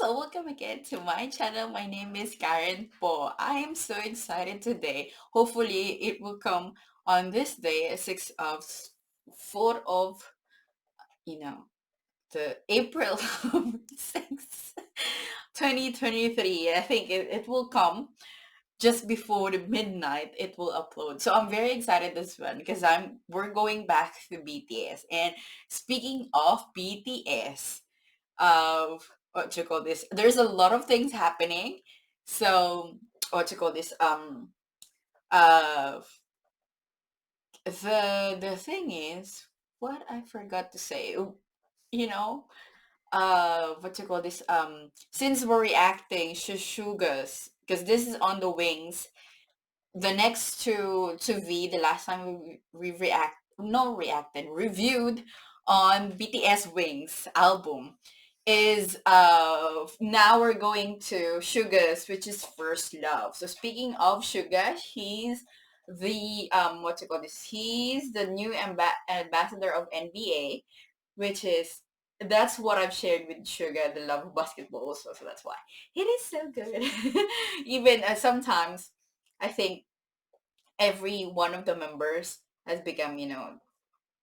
So welcome again to my channel. My name is KARENPO. I am so excited today. Hopefully it will come on this day, 4th of, you know, the April 6th, 2023. I think it will come just before the midnight. It will upload. So I'm very excited this one because we're going back to BTS. And speaking of BTS, of what you call this, there's a lot of things happening. So what you call this, uh the thing is, what I forgot to say, you know what you call this, since we're reacting Shugas, because this is on the wings, the next to V, the last time we react no reacted reviewed on BTS Wings album, is now we're going to Sugas, which is First Love. So speaking of Suga, he's the what you call this, he's the new ambassador of NBA, which is, that's what I've shared with Suga, the love of basketball also, so that's why it is so good. Even sometimes I think every one of the members has become,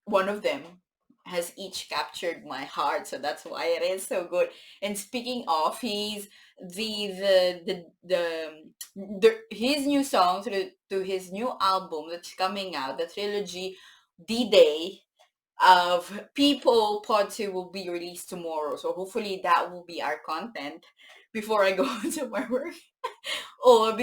one of them has each captured my heart, so that's why it is so good. And speaking of, he's his new song to his new album that's coming out, the trilogy D-Day of People Pod 2 will be released tomorrow. So hopefully that will be our content before I go to my work, or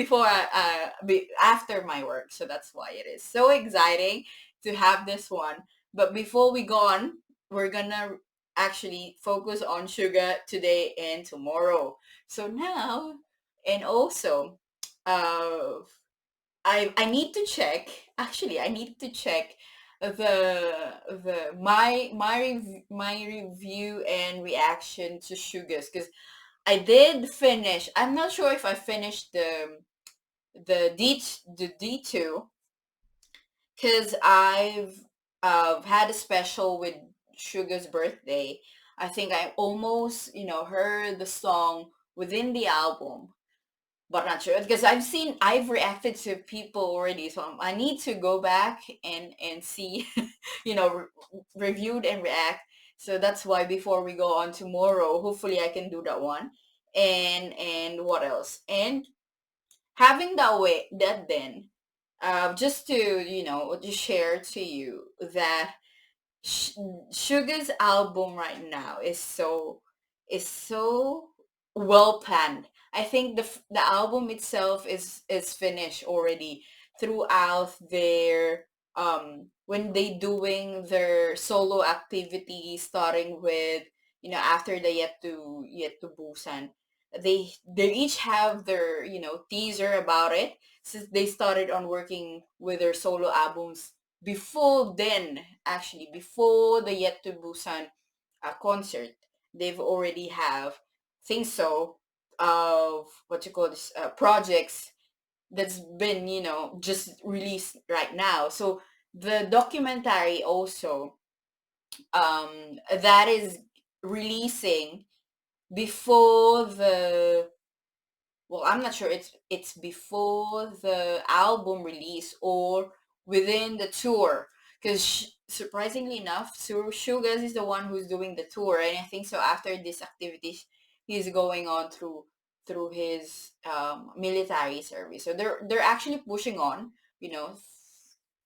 after my work. So that's why it is so exciting to have this one. But before we go on, we're gonna actually focus on Sugar today and tomorrow. So now, and also, uh, I need to check. Actually, I need to check my review and reaction to Sugars, because I did finish. I'm not sure if I finished the D2, because I've had a special with Sugar's birthday. I think I almost, heard the song within the album, but not sure because I've reacted to people already, so I need to go back and see, reviewed and react. So that's why before we go on tomorrow, hopefully I can do that one. And what else? And having that then, just to, just share to you that Sh- Sugar's album right now is so well planned. I think the album itself is finished already throughout their, when they doing their solo activities, starting with, after the Yet to Busan. They each have their, teaser about it, since they started on working with their solo albums before then. Actually, before the Yet to Busan concert, they've already have, think so, of what you call this, projects that's been, just released right now. So the documentary also, that is releasing before the, well, I'm not sure, it's before the album release or within the tour, because surprisingly enough, Sugas is the one who's doing the tour, and I think so after this activity he's going on through his military service. So they're actually pushing on,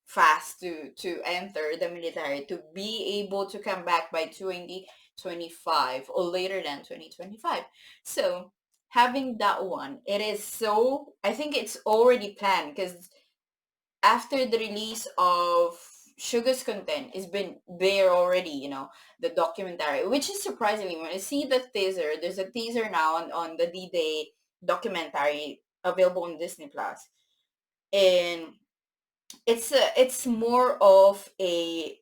fast to enter the military to be able to come back by 2025 or later than 2025. So having that one, it is so, I think it's already planned, because after the release of Sugar's content, it's been there already, the documentary, which is surprisingly, when I see the teaser, there's a teaser now on the D-Day documentary available on Disney Plus. And it's more of a,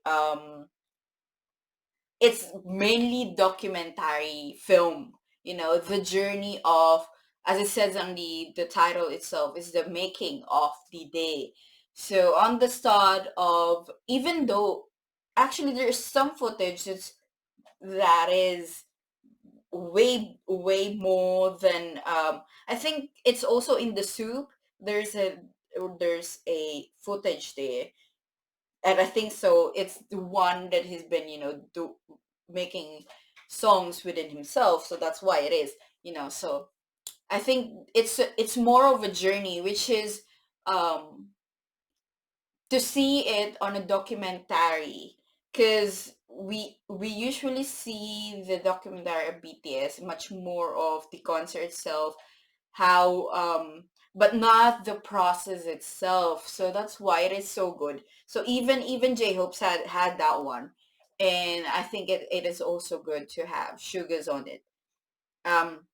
it's mainly documentary film, the journey of, as it says on the title itself, is the making of the day. So on the start of, even though actually there's some footage that is way more than I think it's also in the soup. There's a there's a footage there, and I think so it's the one that he's been, making songs within himself, so that's why it is, so I think it's more of a journey, which is um to see it on a documentary, because we usually see the documentary of BTS much more of the concert itself, how but not the process itself, so that's why it is so good. So even J-Hope's had that one, and I think it is also good to have sugars on it, um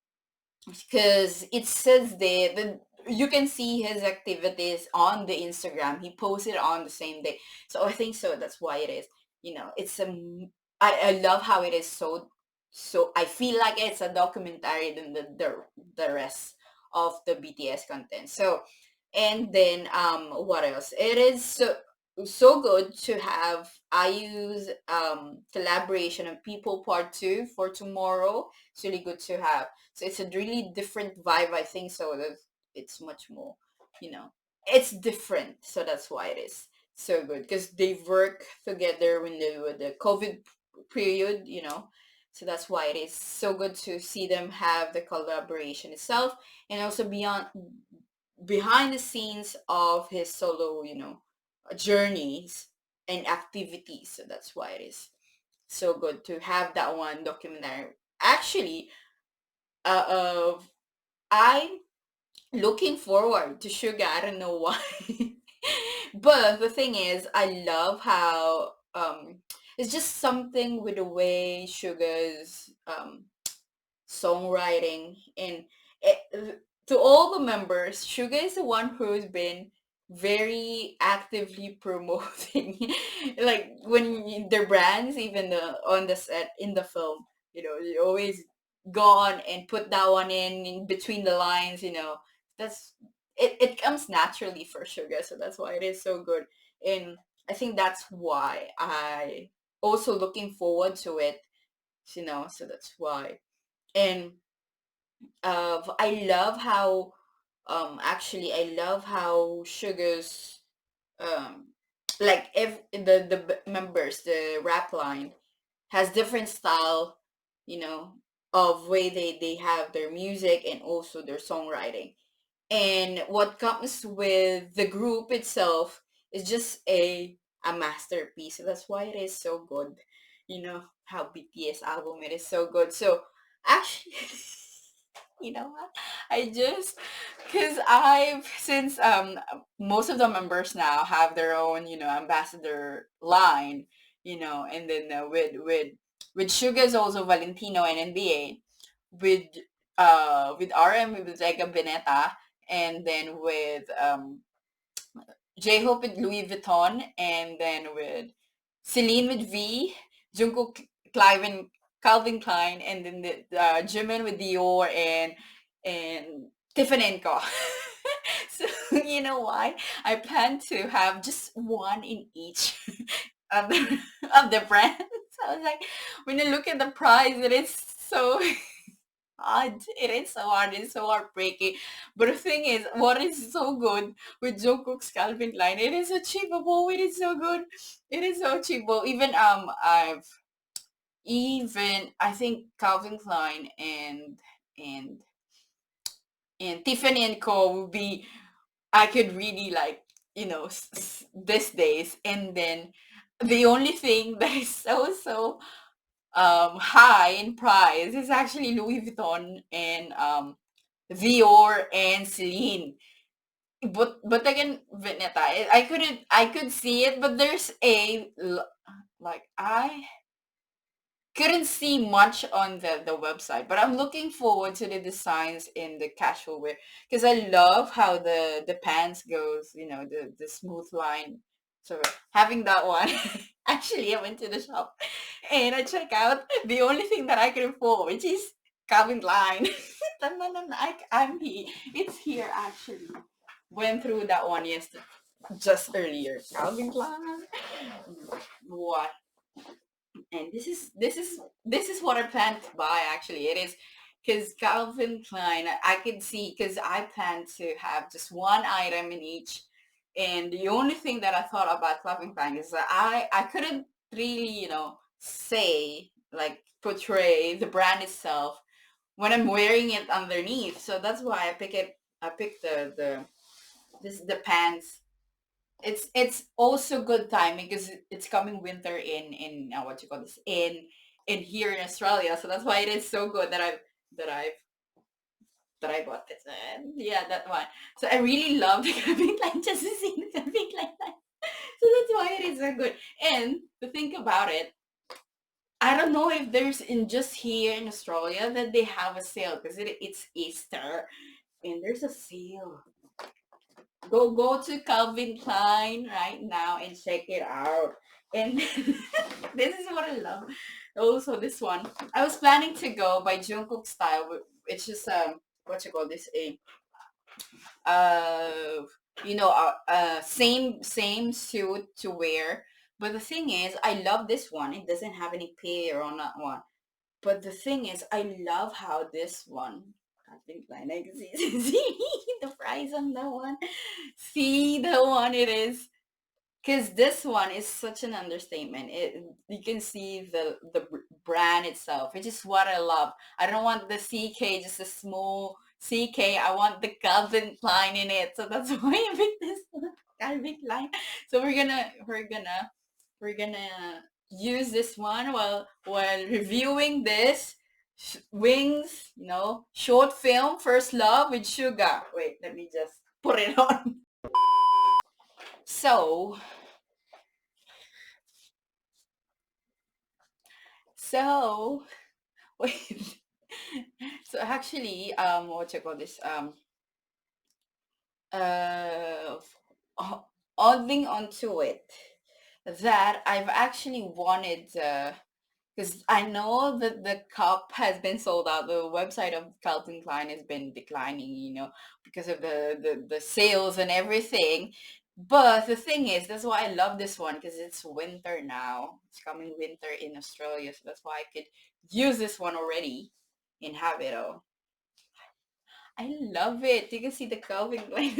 because it says there that you can see his activities on the Instagram. He posted on the same day, so I think so. That's why it is. It's I love how it is so. I feel like it's a documentary than the rest of the BTS content. So, and then what else? It is so good to have IU's collaboration on People Part Two for tomorrow. It's really good to have, so it's a really different vibe, I think. So that it's much more, it's different. So that's why it is so good, because they work together when they were the COVID period, So that's why it is so good to see them have the collaboration itself, and also beyond behind the scenes of his solo, journeys and activities. So that's why it is so good to have that one documentary. Actually, of I'm looking forward to Sugar. I don't know why. But the thing is, I love how it's just something with the way Sugar's songwriting, and to all the members, Suga is the one who's been very actively promoting like when their brands, even on the set in the film, they always go on and put that one in between the lines, that's it comes naturally for Suga, so that's why it is so good. And I think that's why I also looking forward to it, so that's why. And I love how actually I love how Sugar's um like if members, the rap line has different style, of way they have their music and also their songwriting. And what comes with the group itself is just a masterpiece. So that's why it is so good. How BTS album, it is so good. So actually, what? I just because I've since most of the members now have their own, ambassador line, and then with Sugar's also Valentino and NBA, with with RM with Zega Beneta, and then with J-Hope with Louis Vuitton, and then with Celine with V, Jungkook, Calvin Klein, and then the Jimin with Dior, and Tiffany&Co. So you know why? I plan to have just one in each of the of the brands. So I was like, when you look at the price, it is so hard. It is so hard. It's so heartbreaking. But the thing is, what is so good with Jungkook's Calvin Klein? It is achievable. It is so good. It is so achievable. Even I think Calvin Klein and and Tiffany&Co will be, I could really like, these days. And then the only thing that is so high in price is actually Louis Vuitton and Dior and Celine. But again, Vineta, I could see it, but there's like I couldn't see much on the website, but I'm looking forward to the designs in the casual wear, because I love how the pants goes, the smooth line. So having that one, actually I went to the shop and I check out the only thing that I can afford, which is Calvin Klein. I'm here. It's here actually. Went through that one yesterday, just earlier. Calvin Klein. What? and this is what I plan to buy. Actually, it is because Calvin Klein. I could see because I plan to have just one item in each, and the only thing that I thought about Calvin Klein is that I couldn't really say like portray the brand itself when I'm wearing it underneath. So that's why I pick it. I picked the pants. It's also good timing because it's coming winter in what you call this in here in Australia. So that's why it is so good that that I've I bought this. And yeah, that one. So I really love the Calvin Klein just to see the Calvin Klein line. So that's why it is so good. And to think about it, I don't know if there's in just here in Australia that they have a sale because it's Easter and there's a sale. Go to Calvin Klein right now and check it out. And this is what I love. Also, this one I was planning to go by Jungkook style. It's just what you call this a uh same suit to wear. But the thing is, I love this one. It doesn't have any pair on that one. But the thing is, I love how this one. I think like I can see the price on that one. See the one it is. Because this one is such an understatement. You can see the brand itself, which is what I love. I don't want the CK, just a small CK. I want the Calvin Klein in it. So that's why I picked this one, Calvin Klein. So we're gonna use this one while reviewing this Wings, short film First Love with Suga. Wait, let me just put it on. So so wait. So actually, what you call this? Uh, adding onto it, that I've actually wanted, because I know that the cup has been sold out. The website of Calvin Klein has been declining, because of the sales and everything. But the thing is, that's why I love this one because it's winter now. It's coming winter in Australia, so that's why I could use this one already and have it all. I love it. You can see the Calvin Klein.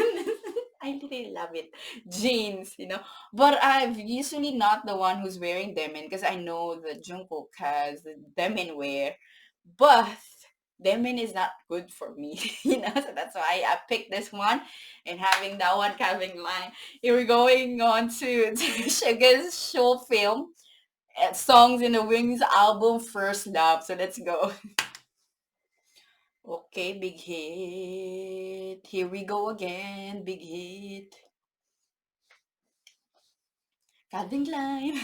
I really love it. Jeans, But I'm usually not the one who's wearing them in because I know that Jungkook has them in wear. But Demin is not good for me, So that's why I picked this one and having that one Calvin Klein. Here we're going on to Sugar's short film, Songs in the Wings album First Love. So let's go. Okay, big hit. Here we go again. Big hit. Calvin Klein.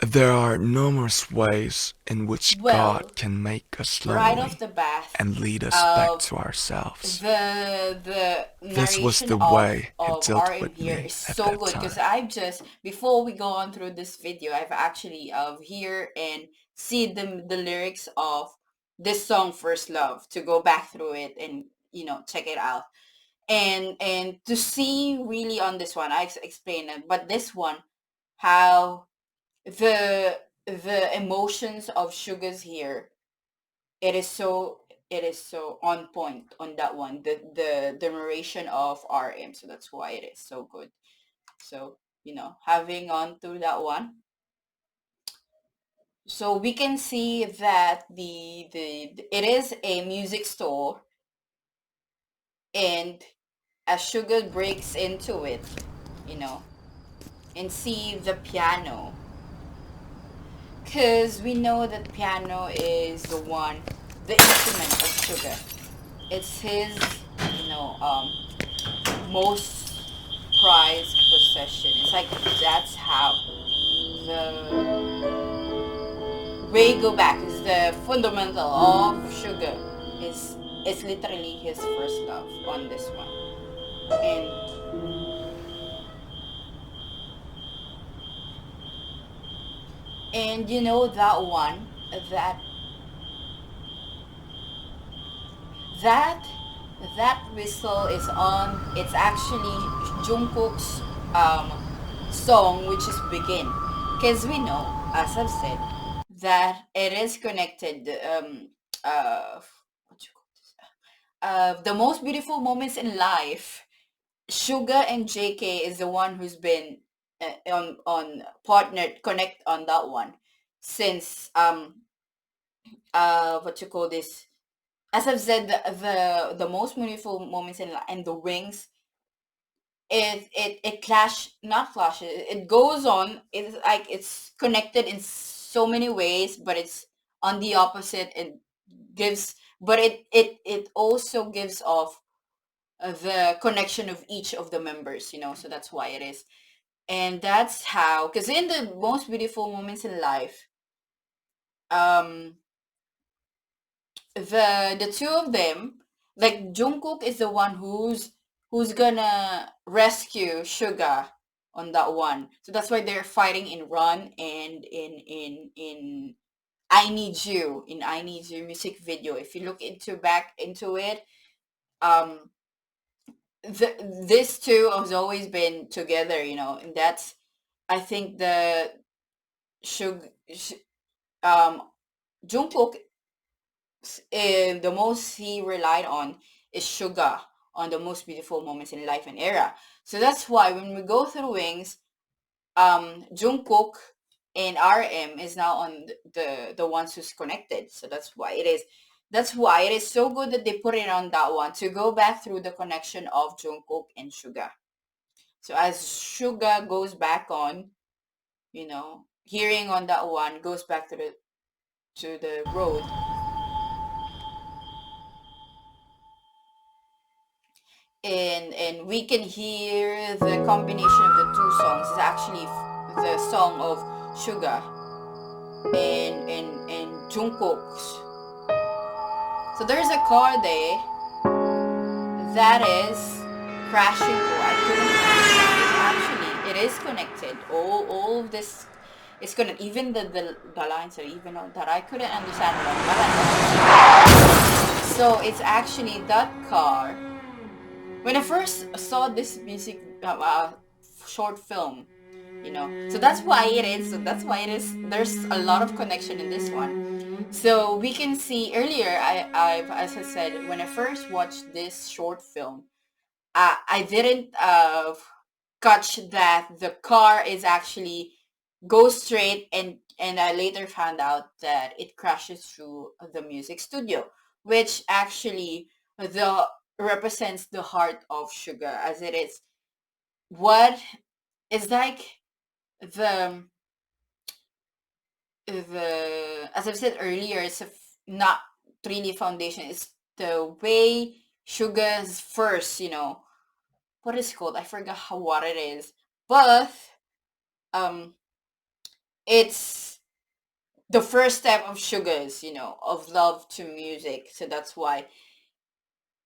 There are numerous ways in which Well, God can make us right off lonely the bat, and lead us back uh, to ourselves. the This was narration the of way He of dealt RM with here me is at so that good because time. I've just before we go on through this video, I've actually hear and see the lyrics of this song First Love to go back through it and check it out and to see really on this one I explain it, but this one how the emotions of Sugars here, it is so on point on that one, the narration of RM, so that's why it is so good. So having on to that one, so we can see that it is a music store, and as Sugar breaks into it, you know and see the piano, because we know that piano is the instrument of Sugar. It's his, you know, um, most prized possession. It's like that's how the way go back is the fundamental of Sugar is it's literally his first love on this one. And you know that one that that That whistle is on. It's actually Jungkook's um, song, which is Begin. Because we know, as I've said, that it is connected. What you call this? The most beautiful moments in life. Suga and JK is the one who's been on partnered connect on that one since what you call this, as I've said, the most beautiful moments in the wings, it clash not clashes, it goes on, it's like it's connected in so many ways, but it's on the opposite. It gives, but it also gives off the connection of each of the members, so that's why it is. And that's how, because in the most beautiful moments in life, um the two of them, like Jungkook is the one who's gonna rescue Suga on that one. So that's why they're fighting in Run and in I Need You music video. If you look into back into it, um this two has always been together, and that's, I think, Shug Sh- um Jungkook, the most he relied on is Suga on the most beautiful moments in life and era. So that's why when we go through Wings, Jungkook and RM is now on the ones who's connected. So that's why it is. That's why it is so good that they put it on that one to go back through the connection of Jungkook and Suga. So as Suga goes back on, hearing on that one goes back to the road, and we can hear the combination of the two songs is actually the song of Suga and Jungkook's. So there's a car there that is crashing through. I couldn't understand it. Actually, it is connected. All of this is connected. Even the lines are even on that I couldn't understand it. So it's actually that car. When I first saw this music short film, so that's why it is. So that's why it is. There's a lot of connection in this one. So we can see earlier. As I said, when I first watched this short film, I didn't catch that the car is actually goes straight, and I later found out that it crashes through the music studio, which actually the represents the heart of Sugar, as it is what is like the as I've said earlier, it's not really foundation. It's the way Sugar's first, what is it called? I forgot what it is, but um, it's the first step of Sugar's, of love to music. So that's why,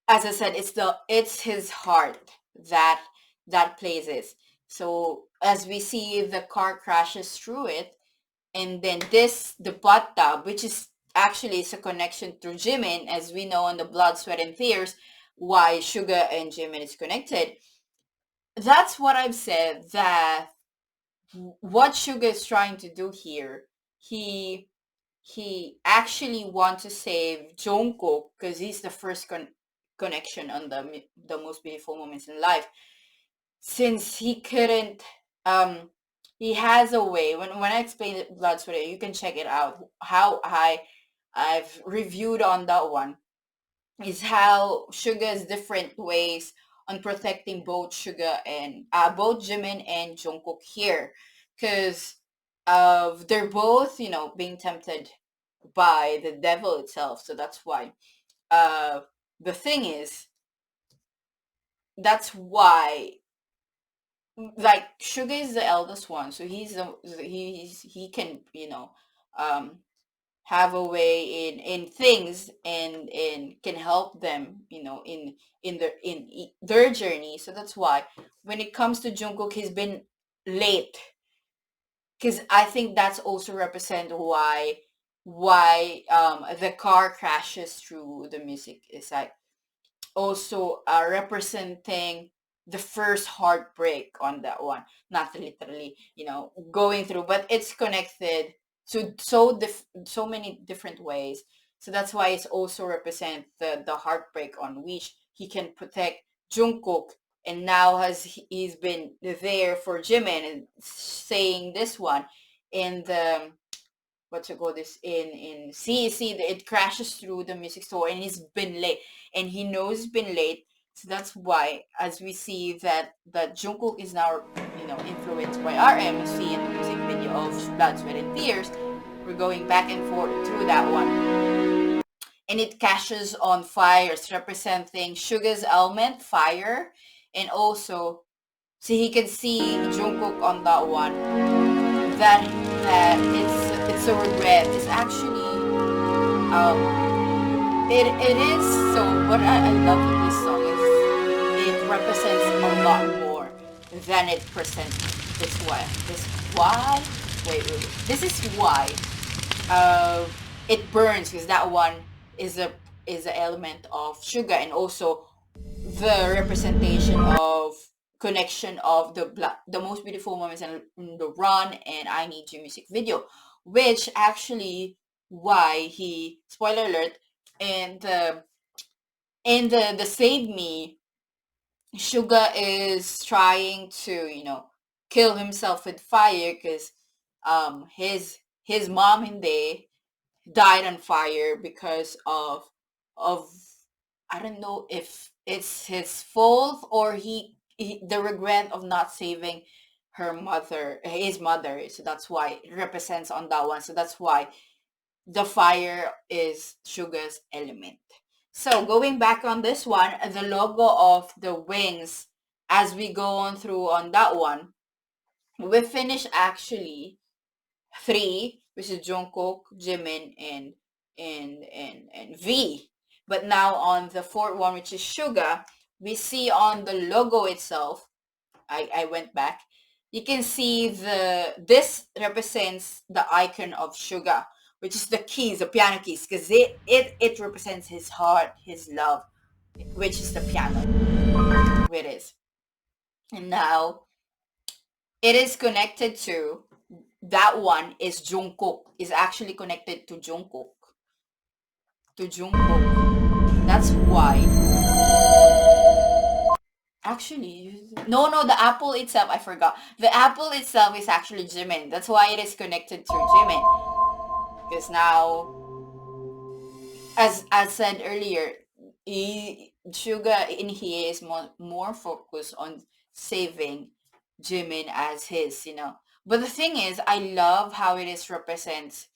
as I said, it's his heart that plays it. So as we see the car crashes through it, and then the bathtub, which is actually is a connection through Jimin, as we know on the Blood, Sweat, and Tears, why Suga and Jimin is connected. That's what I've said, that what Suga is trying to do here, he he actually wants to save Jungkook because he's the first connection on the most beautiful moments in life. Since he couldn't, he has a way. When I explain it, Blood Sweat, you can check it out. How I've reviewed on that one is how Suga's different ways on protecting both Suga and both Jimin and Jungkook here, because of they're both being tempted by the devil itself. So that's why uh the thing is, that's why, like, Sugar is the eldest one, so he can um have a way in things, and can help them in their journey. So that's why when it comes to Jungkook, he's been late, because I think that's also represent why the car crashes through the music. It's like also representing the first heartbreak on that one. Not literally, going through, but it's connected to so many different ways. So that's why it's also represent the heartbreak on which he can protect Jungkook, and now he's been there for Jimin, and saying this one in the what you call this in CEC, it crashes through the music store, and he's been late, and he knows he's been late. So that's why, as we see that Jungkook is now influenced by RM, you see in the music video of Blood, Sweat and Tears, we're going back and forth through that one, and it catches on fires, representing Suga's element, fire, and also, so he can see Jungkook on that one, that it's a regret. It's actually it is. So what I love with this song is it represents a lot more than it presents. This why this is why uh it burns, because that one is a element of sugar, and also the representation of connection of the most beautiful moments in the Run and I Need You music video, which actually why he, spoiler alert, and the Save Me, Suga is trying to kill himself with fire, because his mom and they died on fire because of I don't know if it's his fault, or he the regret of not saving his mother. So that's why it represents on that one. So that's why the fire is Sugar's element. So going back on this one, the logo of the wings, as we go on through on that one, we finish actually three, which is Jungkook, Jimin, and V. But now on the fourth one, which is Suga, we see on the logo itself. I went back. You can see this represents the icon of Suga, which is the keys, the piano keys, because it represents his heart, his love, which is the piano. It is. And now it is connected to that one is Jungkook, is actually connected to Jungkook. That's why. Actually, no, the apple itself, I forgot. The apple itself is actually Jimin. That's why it is connected to Jimin. Because now, as said earlier, Suga in here is more focused on saving Jimin as his. But the thing is, I love how it is represents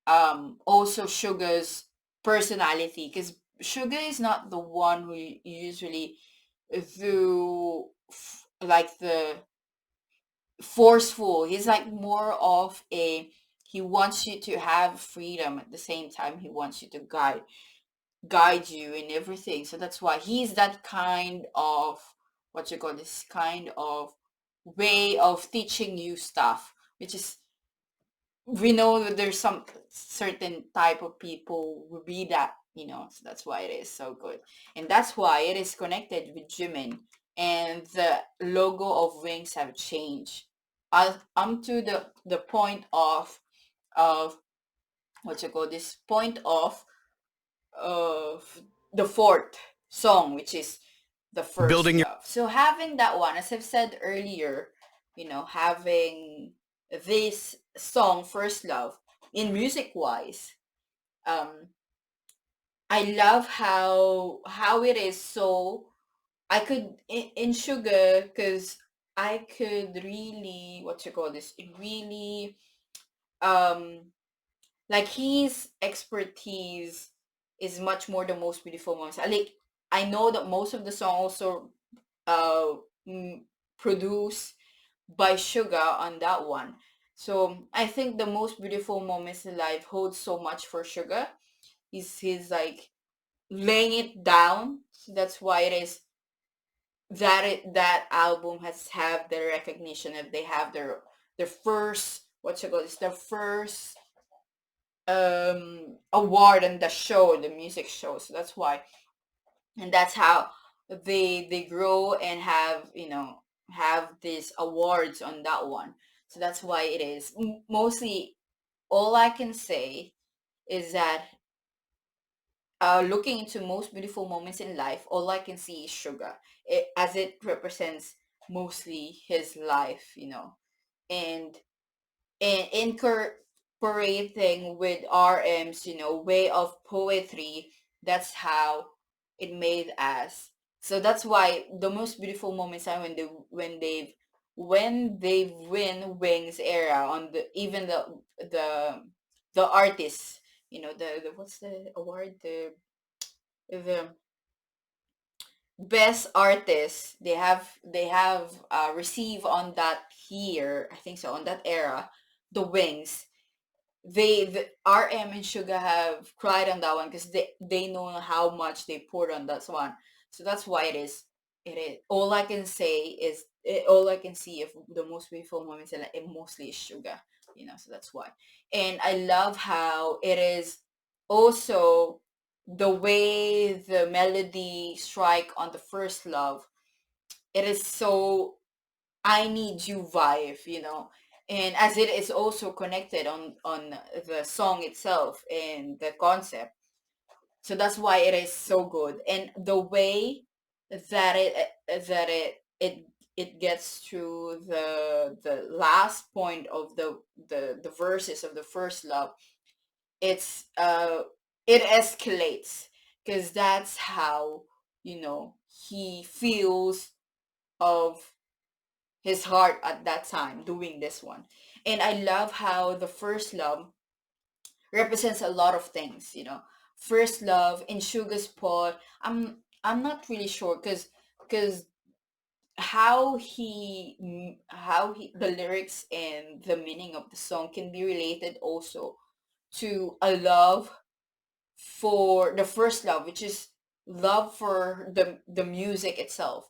also Sugar's personality, because Sugar is not the one who usually do like the forceful. He's like more of a, he wants you to have freedom, at the same time he wants you to guide you in everything. So that's why he's that kind of, what you call this kind of way of teaching you stuff, which is, we know that there's some certain type of people will be that. So that's why it is so good, and that's why it is connected with Jimin, and the logo of wings have changed. I'm to the point of what you call this point of the fourth song, which is the first Building your love. So having that one, as I've said earlier, having this song, First Love, in music wise, um, I love how it is. So I could in Sugar, because I could really, what you call this, it really um like his expertise is much more the most beautiful moments. I know that most of the song also uh mm, produced by Suga on that one. So I think the most beautiful moments in life holds so much for Suga. He's like laying it down. So that's why it is that album has have the recognition, that they have their first, what you call this, their first award on the show, the music show. So that's why and that's how they grow and have, have these awards on that one. So that's why it is mostly, all I can say is that, looking into most beautiful moments in life, all I can see is Sugar, as it represents mostly his life, and incorporating with RM's, way of poetry. That's how it made us. So that's why the most beautiful moments are when they win Wings era on the, even the artists, the what's the award, the best artist they have received on that year, I think so, on that era, the Wings. The RM and Suga have cried on that one because they know how much they poured on that one. So that's why it is all I can say is, all I can see of the most beautiful moments, and it mostly is Suga, so that's why. And I love how it is also the way the melody strike on the first love. It is so I need you vibe, and as it is also connected on the song itself and the concept. So that's why it is so good, and the way that it gets through the last point of the verses of the first love. It's it escalates, because that's how, he feels of his heart at that time doing this one. And I love how the first love represents a lot of things, first love in Sugar's part. I'm not really sure, because how he the lyrics and the meaning of the song can be related also to a love for the first love, which is love for the music itself,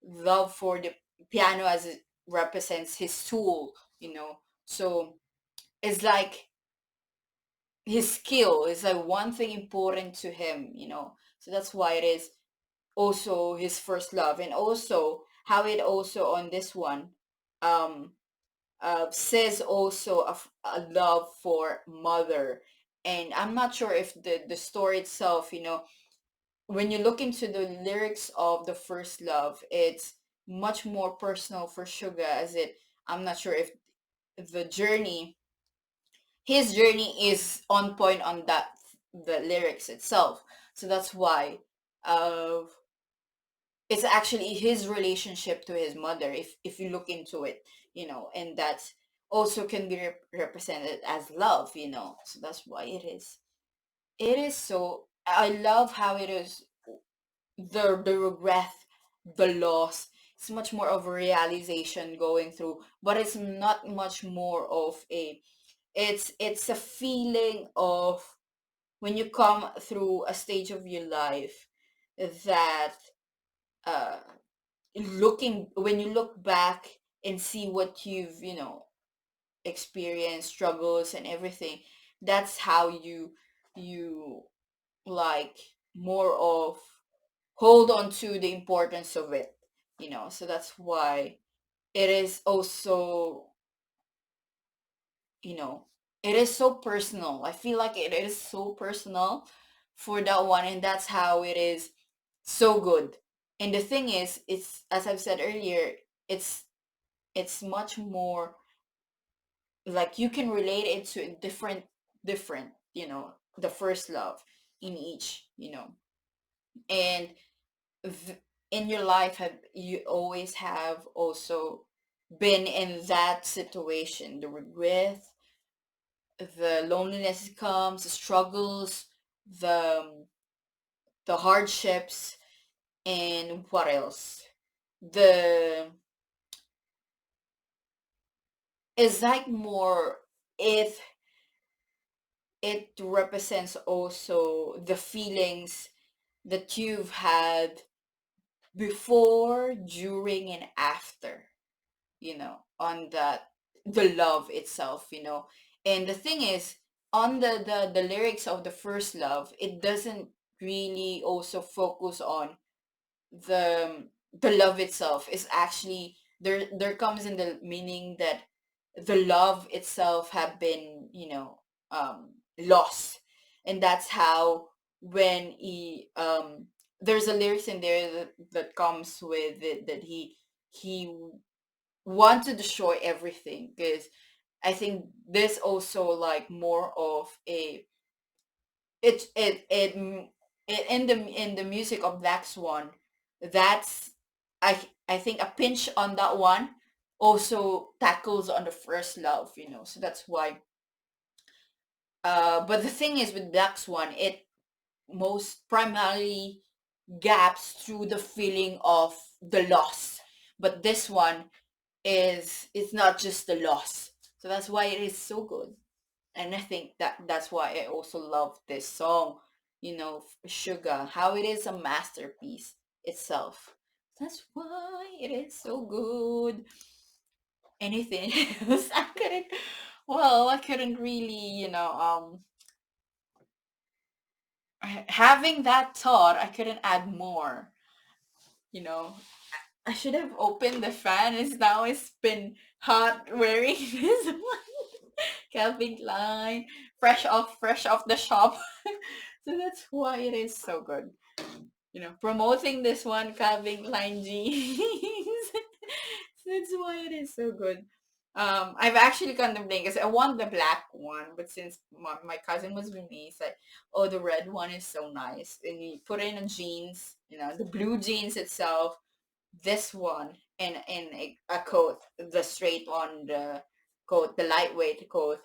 love for the piano as it represents his tool, so it's like his skill is like one thing important to him, so that's why it is also his first love. And also how it also on this one, um says also a love for mother. And I'm not sure if the story itself, when you look into the lyrics of the first love, it's much more personal for Suga, as it I'm not sure if the journey his journey is on point on that, the lyrics itself. So that's why, uh it's actually his relationship to his mother, if you look into it, and that's also can be represented as love, so that's why it is so I love how it is, the regret, the loss. It's much more of a realization going through, but it's not much more of a it's a feeling of when you come through a stage of your life that, uh looking when you look back and see what you've, experienced, struggles and everything. That's how you like more of hold on to the importance of it, so that's why it is also, you know it is so personal. I feel like it is so personal for that one, and that's how it is so good. And the thing is, it's, as I've said earlier, it's it's much more like you can relate it to a different, the first love in each, and in your life, have you always have also been in that situation, the regret, the loneliness comes, the struggles, the the hardships, and what else? The It's like more, it it represents also the feelings that you've had before, during, and after, on that, the love itself, and the thing is, on the lyrics of the first love, it doesn't really also focus on the love itself. Is actually there comes in the meaning that the love itself have been, lost. And that's how, when he there's a lyrics in there that comes with it, that he want to destroy everything. Because I think this also like more of a it it it, mm, it in the music of Black Swan. That's I think a pinch on that one also tackles on the first love, so that's why. But the thing is with Black Swan, it most primarily gaps through the feeling of the loss. But this one is, it's not just the loss, so that's why it is so good. And I think that's why I also love this song, Sugar, how it is a masterpiece itself. That's why it is so good. Anything else? I couldn't really, having that thought, I couldn't add more, you know. I should have opened the fan. It's been hot wearing this one. Calvin Klein, fresh off the shop. So that's why it is so good. Promoting this one, Calvin Klein jeans. That's why it is so good. I've actually contemplated because I want the black one, but since my cousin was with me, he's like, "Oh, the red one is so nice," and you put it in a jeans, the blue jeans itself, this one, and a coat, the straight one, the coat, the lightweight coat,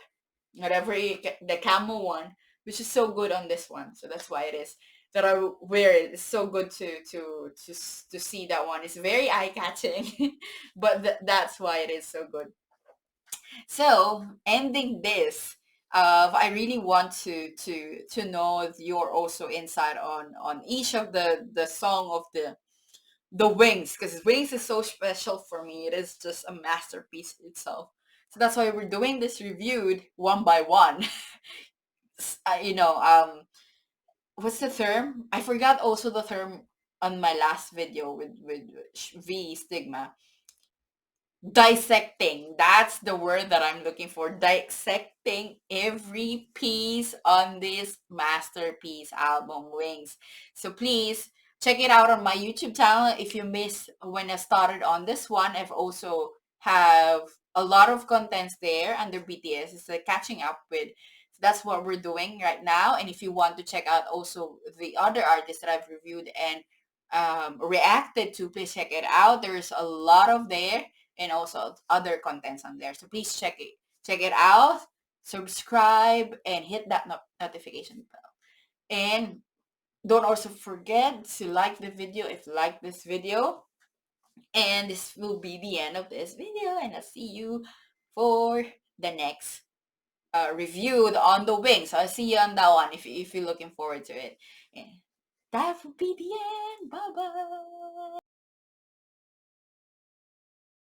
whatever the camo one, which is so good on this one. So that's why it is that I wear it. It's so good to see that one. It's very eye catching, but that's why it is so good. So ending this, I really want to know your also insight on each of the song of the Wings, because Wings is so special for me. It is just a masterpiece itself. So that's why we're doing this reviewed one by one. What's the term? I forgot also the term on my last video with V Stigma. Dissecting, that's the word that I'm looking for. Dissecting every piece on this masterpiece album, Wings. So please check it out on my YouTube channel. If you missed when I started on this one, I've also have a lot of contents there under BTS. It's like catching up with. So that's what we're doing right now. And if you want to check out also the other artists that I've reviewed and reacted to, please check it out. There's a lot of there, and also other contents on there. So please check it out, subscribe, and hit that notification bell. And don't also forget to like the video if you like this video. And this will be the end of this video, and I'll see you for the next review on the Wings. So I'll see you on that one if you're looking forward to it. And that will be the end. Bye bye.